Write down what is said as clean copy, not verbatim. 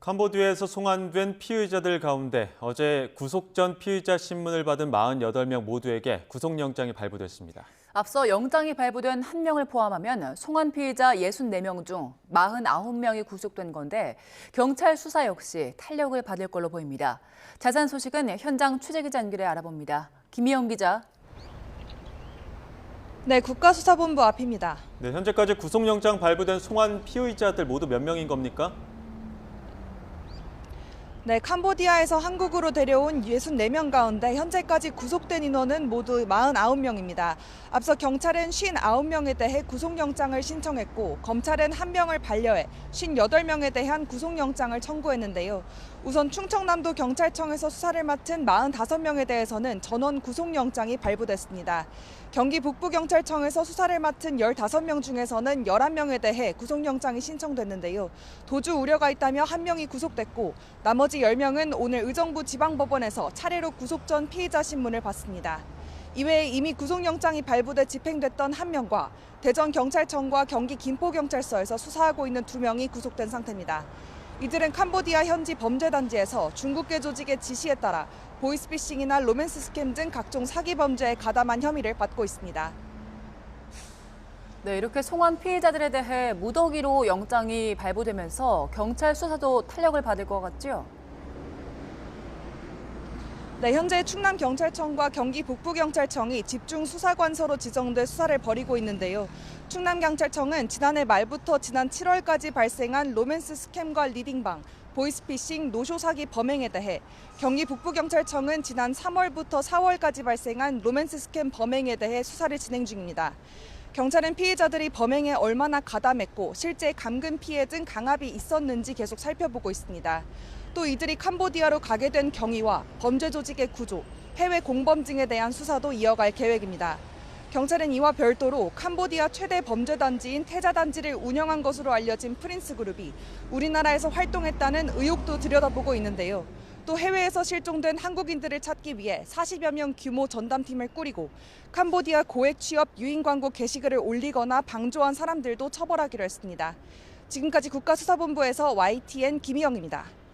캄보디아에서 송환된 피의자들 가운데 어제 구속 전 피의자 신문을 받은 48명 모두에게 구속영장이 발부됐습니다. 앞서 영장이 발부된 1명을 포함하면 송환 피의자 64명 중 49명이 구속된 건데 경찰 수사 역시 탄력을 받을 걸로 보입니다. 자세한 소식은 현장 취재기자 연결해 알아봅니다. 김희영 기자. 네, 국가수사본부 앞입니다. 네, 현재까지 구속영장 발부된 송환 피의자들 모두 몇 명인 겁니까? 네, 캄보디아에서 한국으로 데려온 64명 가운데 현재까지 구속된 인원은 모두 49명입니다. 앞서 경찰은 59명에 대해 구속영장을 신청했고 검찰은 1명을 반려해 58명에 대한 구속영장을 청구했는데요. 우선 충청남도 경찰청에서 수사를 맡은 45명에 대해서는 전원 구속영장이 발부됐습니다. 경기 북부경찰청에서 수사를 맡은 15명 중에서는 11명에 대해 구속영장이 신청됐는데요. 도주 우려가 있다며 1명이 구속됐고 나머지 10명은 오늘 의정부 지방법원에서 차례로 구속 전 피의자 신문을 받습니다. 이외에 이미 구속영장이 발부돼 집행됐던 1명과 대전경찰청과 경기 김포경찰서에서 수사하고 있는 2명이 구속된 상태입니다. 이들은 캄보디아 현지 범죄단지에서 중국계 조직의 지시에 따라 보이스피싱이나 로맨스 스캠 등 각종 사기 범죄에 가담한 혐의를 받고 있습니다. 네, 이렇게 송환 피의자들에 대해 무더기로 영장이 발부되면서 경찰 수사도 탄력을 받을 것 같죠? 네, 현재 충남경찰청과 경기 북부경찰청이 집중수사관서로 지정돼 수사를 벌이고 있는데요. 충남경찰청은 지난해 말부터 지난 7월까지 발생한 로맨스 스캠과 리딩방, 보이스피싱, 노쇼 사기 범행에 대해, 경기 북부경찰청은 지난 3월부터 4월까지 발생한 로맨스 스캠 범행에 대해 수사를 진행 중입니다. 경찰은 피해자들이 범행에 얼마나 가담했고 실제 감금 피해 등 강압이 있었는지 계속 살펴보고 있습니다. 또 이들이 캄보디아로 가게 된 경위와 범죄 조직의 구조, 해외 공범 등에 대한 수사도 이어갈 계획입니다. 경찰은 이와 별도로 캄보디아 최대 범죄단지인 태자단지를 운영한 것으로 알려진 프린스그룹이 우리나라에서 활동했다는 의혹도 들여다보고 있는데요. 또 해외에서 실종된 한국인들을 찾기 위해 40여 명 규모 전담팀을 꾸리고 캄보디아 고액 취업 유인 광고 게시글을 올리거나 방조한 사람들도 처벌하기로 했습니다. 지금까지 국가수사본부에서 YTN 김희영입니다.